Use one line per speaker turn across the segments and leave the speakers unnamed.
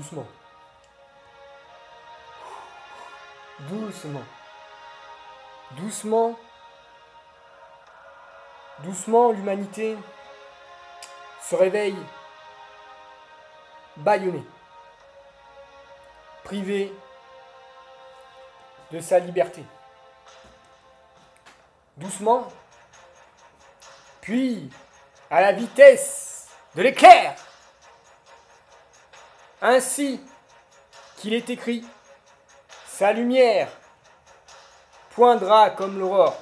Doucement. Doucement. Doucement. Doucement, l'humanité se réveille bâillonnée, privée de sa liberté. Doucement, puis à la vitesse de l'éclair. Ainsi qu'il est écrit, sa lumière poindra comme l'aurore.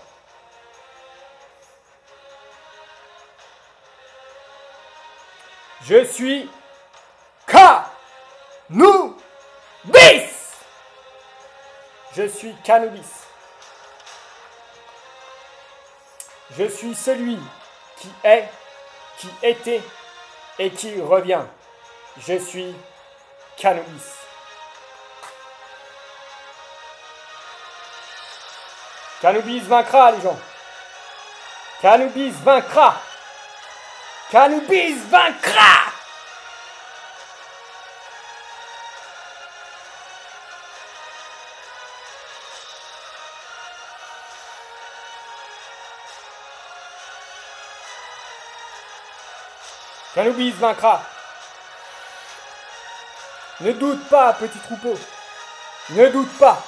Je suis Ka-Nou-Bis. Je suis Kanubis. Je suis celui qui est, qui était et qui revient. Je suis Kanubis. Kanubis vaincra, les gens. Kanubis vaincra. Kanubis vaincra. Kanubis vaincra. Ne doute pas, petit troupeau. Ne doute pas.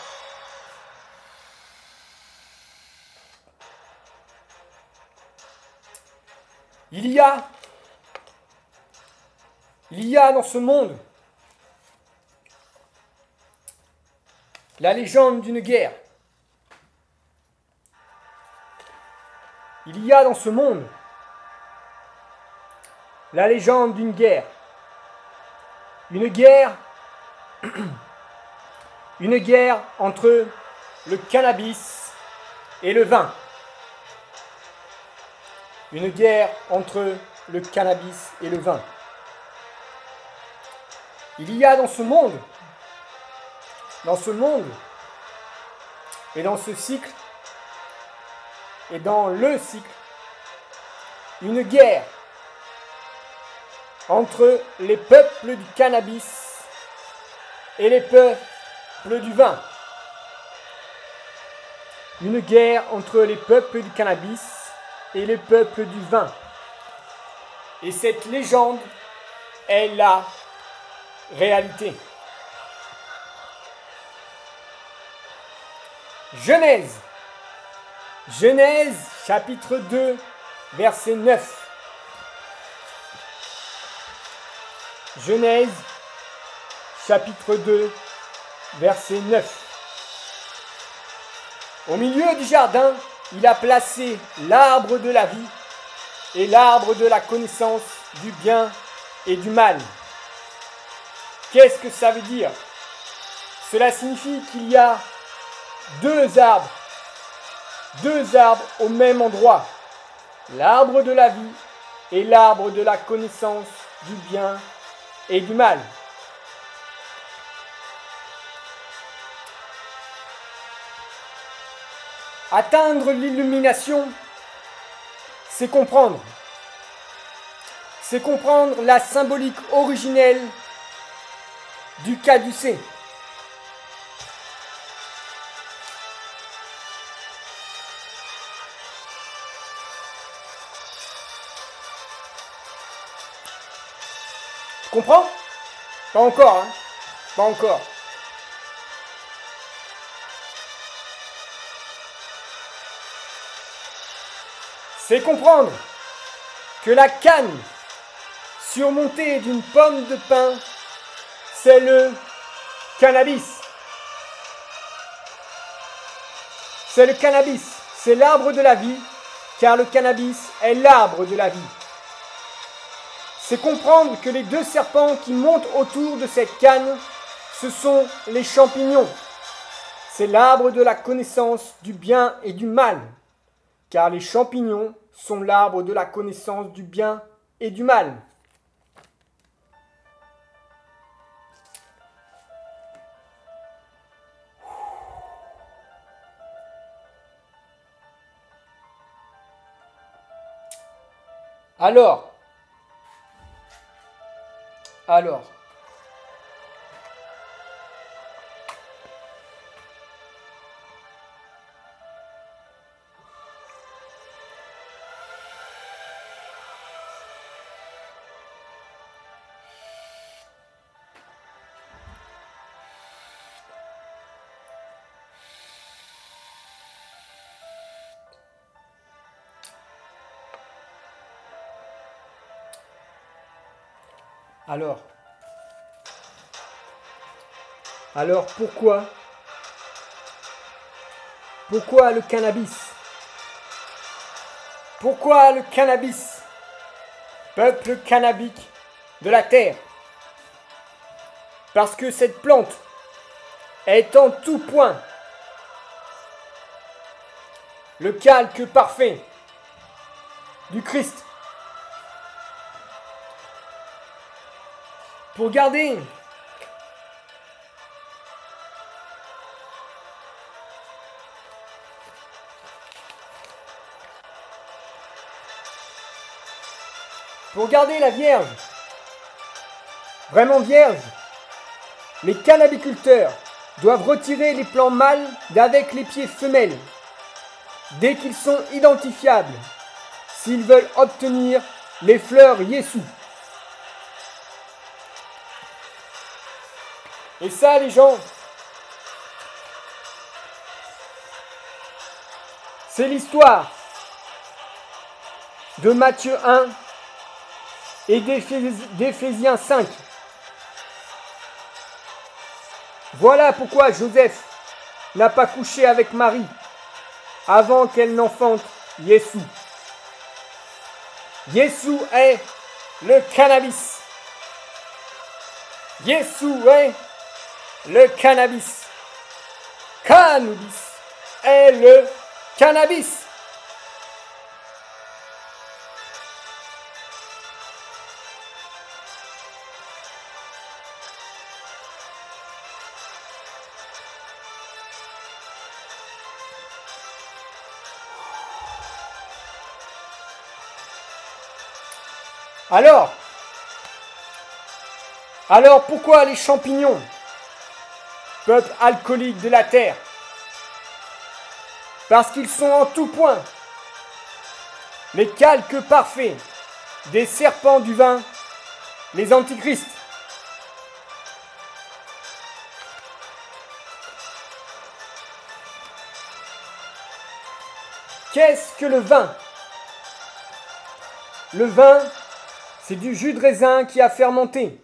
Il y a dans ce monde la légende d'une guerre. Il y a dans ce monde la légende d'une guerre. Une guerre entre le cannabis et le vin. Une guerre entre le cannabis et le vin. Il y a dans ce monde et dans ce cycle, et dans le cycle, une guerre entre les peuples du cannabis et les peuples du vin. Une guerre entre les peuples du cannabis et les peuples du vin. Et cette légende est la réalité. Genèse. Genèse, chapitre 2, verset 9. Genèse, chapitre 2, verset 9. Au milieu du jardin, il a placé l'arbre de la vie et l'arbre de la connaissance du bien et du mal. Qu'est-ce que ça veut dire? Cela signifie qu'il y a deux arbres au même endroit. L'arbre de la vie et l'arbre de la connaissance du bien et du mal. Atteindre l'illumination, c'est comprendre. C'est comprendre la symbolique originelle du caducée. Tu comprends? Pas encore, hein? Pas encore. C'est comprendre que la canne surmontée d'une pomme de pin, c'est le cannabis. C'est le cannabis, c'est l'arbre de la vie, car le cannabis est l'arbre de la vie. C'est comprendre que les deux serpents qui montent autour de cette canne, ce sont les champignons. C'est l'arbre de la connaissance du bien et du mal, car les champignons sont l'arbre de la connaissance du bien et du mal. Alors, Alors pourquoi le cannabis? Pourquoi le cannabis? Peuple cannabique de la terre. Parce que cette plante est en tout point le calque parfait du Christ. Pour garder la vierge, vraiment vierge, les cannabiculteurs doivent retirer les plants mâles d'avec les pieds femelles dès qu'ils sont identifiables s'ils veulent obtenir les fleurs Yessou. Et ça, les gens, c'est l'histoire de Matthieu 1 et d'Éphésiens 5. Voilà pourquoi Joseph n'a pas couché avec Marie avant qu'elle n'enfante Yessou. Yessou est le cannabis. Yessou est le cannabis. Cannabis est le cannabis. Alors pourquoi les champignons, peuple alcoolique de la terre? Parce qu'ils sont en tout point les calques parfaits des serpents du vin, les antichrists. Qu'est-ce que le vin? Le vin, c'est du jus de raisin qui a fermenté.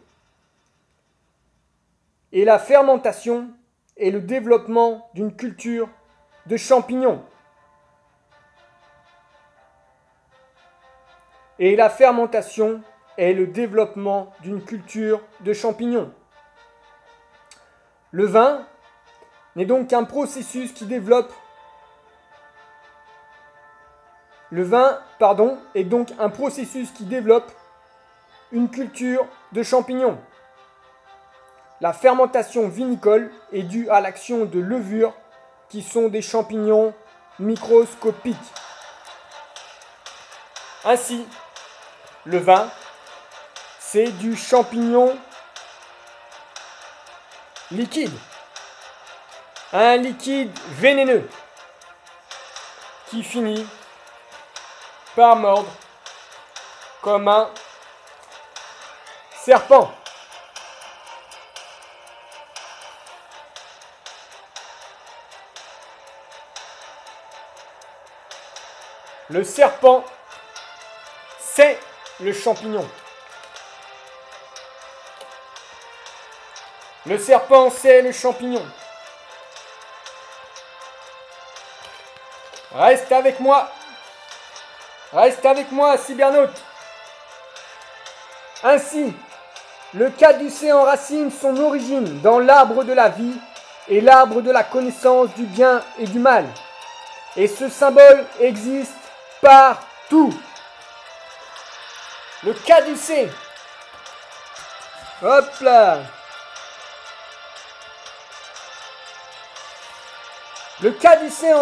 Et la fermentation est le développement d'une culture de champignons. Et la fermentation est le développement d'une culture de champignons. Le vin n'est donc qu'un processus qui développe. Le vin, est donc un processus qui développe une culture de champignons. La fermentation vinicole est due à l'action de levures qui sont des champignons microscopiques. Ainsi, le vin, c'est du champignon liquide. Un liquide vénéneux qui finit par mordre comme un serpent. Le serpent, c'est le champignon. Le serpent, c'est le champignon. Reste avec moi. Reste avec moi, cybernaute. Ainsi, le caducée enracine son origine dans l'arbre de la vie et l'arbre de la connaissance du bien et du mal. Et ce symbole existe partout. Le caducée. Hop là. Le caducée